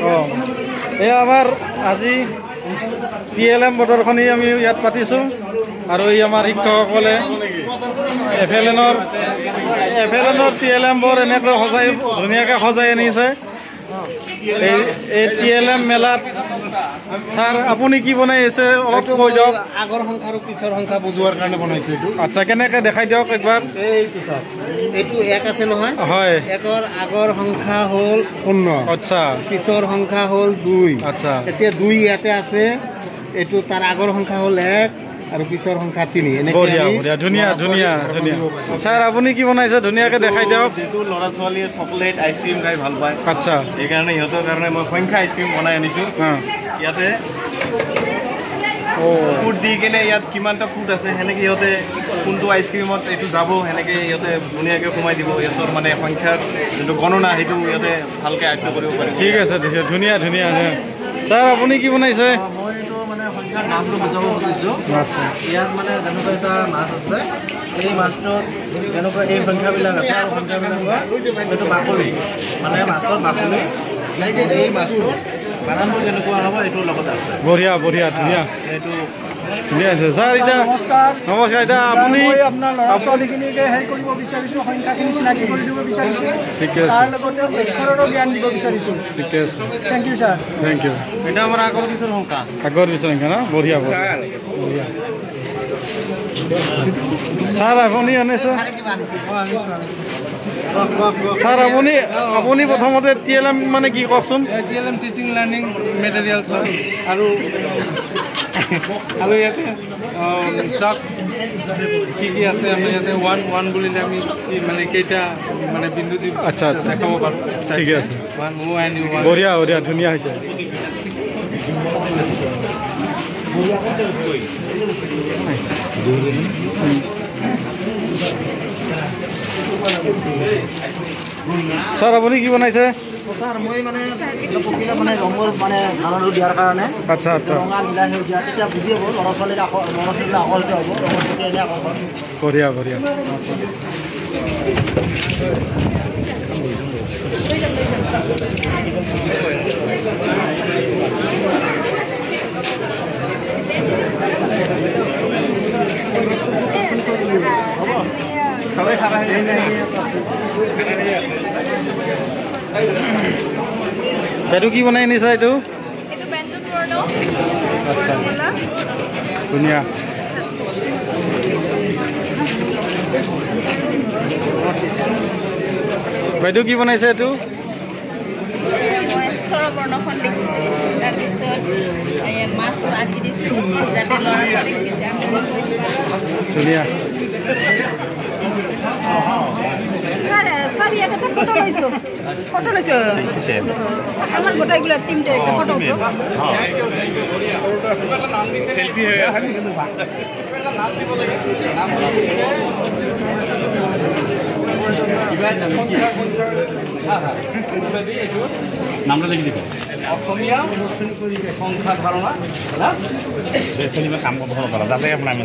অঁ এই আমাৰ আজি TLM প্ৰদৰ্শনী আমি ইয়াত পাতিছোঁ আৰু এই আমাৰ শিক্ষকসকলে FLNৰ TLM বোৰ এনেকৈ ধুনীয়াকৈ সজাই আনিছে এই TLM মেলাত। স্যাৰ আপুনি কি বনাই আছে অলপ কৈ দিয়ক। আগৰ সংখ্যা আৰু পিছৰ সংখ্যা বুজোৱাৰ কাৰণে বনাইছে এইটো। আচ্ছা কেনেকৈ দেখাই দিয়ক একবাৰ। এইটো স্যাৰ এইটো 1 আছে নহয়। হয় 1ৰ আগৰ সংখ্যা হ'ল 0। আচ্ছা পিছৰ সংখ্যা হ'ল 2। আচ্ছা এতিয়া 2 ইয়াতে আছে। এইটো তাৰ আগৰ সংখ্যা হ'ল 1 আৰু পিছৰ সংখ্যা 3। বঢ়িয়া বঢ়িয়া ধুনীয়া ধুনীয়া ধুনীয়া। স্যাৰ আপুনি কি বনাইছে ধুনীয়াকৈ দেখাই দিয়ক। যেহেতু ল'ৰা ছোৱালীয়ে চকলেট আইচক্ৰীম খাই ভাল পায়। আচ্ছা সেইকাৰণে সিহঁতৰ কাৰণে মই সংখ্যা আইচক্ৰীম বনাই আনিছোঁ। ইয়াতে ফুড দি কিনে ইয়াত কিমানটা ফুড আছে সেনেকৈ সিহঁতে কোনটো আইচক্ৰীমত এইটো যাব সেনেকৈ সিহঁতে ধুনীয়াকৈ সোমাই দিব। সিহঁতৰ মানে সংখ্যাৰ যোনটো গণনা সেইটো সিহঁতে ভালকৈ আয়ত্ব কৰিব পাৰিব। ঠিক আছে ধুনীয়া ধুনীয়া। স্যাৰ আপুনি কি বনাইছে? মই এইটো মানে সংখ্যাৰ নামটো বুজাব খুজিছোঁ। আচ্ছা ইয়াত মানে যেনেকুৱা এটা মাছ আছে, এই মাছটোত যেনেকুৱা এই সংখ্যাবিলাক আছে আৰু সংখ্যাবিলাকৰ এইটো বাকলি মানে মাছৰ বাকলি। এই মাছটো বানানটো কেনেকুৱা হ'ব এইটোৰ লগত আছে। বঢ়িয়া বঢ়িয়া ধুনীয়া এইটো ধুনীয়া আছে। স্যাৰ এতিয়া নমস্কাৰ। নমস্কাৰ। এতিয়া আপুনি মই আপোনাৰ ল'ৰা ছোৱালীখিনিকে হেৰি কৰিব বিচাৰিছোঁ, সংখ্যাখিনি চিনাকি কৰি দিব বিচাৰিছোঁ। ঠিকে আছে তাৰ লগতে অক্ষৰৰো জ্ঞান দিব বিচাৰিছোঁ। ঠিকে আছে thank you sir. Thank you. এটা আমাৰ আগৰ পিছৰ সংখ্যা। আগৰ পিছৰ সংখ্যা ন বঢ়িয়া বঢ়িয়া। স্যাৰ আপুনি আনিছে? স্যাৰ আপুনি প্ৰথমতে TLM মানে কি কওকচোন। TLM টিচিং লাৰ্ণিং মেটেৰিয়েলছ হয় আৰু ইয়াতে চাওক কি আছে। আমি ইয়াতে 1 বুলিলে আমি মানে কেইটা মানে বিন্দু দি আচ্ছা আচ্ছা দেখাব পাৰোঁ। ঠিকে আছে 1 বঢ়িয়া বঢ়িয়া ধুনীয়া হৈছে। স্যাৰ আপুনি কি বনাইছে? স্যাৰ মই মানে মানে ৰঙৰ মানে ধাৰণাটো দিয়াৰ কাৰণে আচ্ছা আচ্ছা ৰঙা নীলা সেউজীয়া তেতিয়া বুজি হ'ব ল'ৰা ছোৱালীক আকৰ্ষিত হ'ব ৰঙৰ প্ৰতি এনে আকৰ্ষণ। বঢ়িয়া বঢ়িয়া। সবাই খানা এইটো কি বনাই আনিছা? এইটো আচ্ছা ধুনীয়া। বাইদেউ কি বনাইছে এইটো? বৰ্ণখন দেখিছোঁ, তাৰপিছত মাছটো আঁকি দিছোঁ যাতে ল'ৰা ছোৱালীক বেছি আগ্ৰহ ধুনীয়া। ছাৰ ইয়াতে ফটো লৈছোঁ আমাৰ গোটাইগুলো টিমটা একটা ফটো উঠো। সেলফি হয়ে আছে। নামটা লিখি দিব। অসমীয়া সংখ্যা ধাৰণা কাম কৰিব পাৰা যাতে আপোনাৰ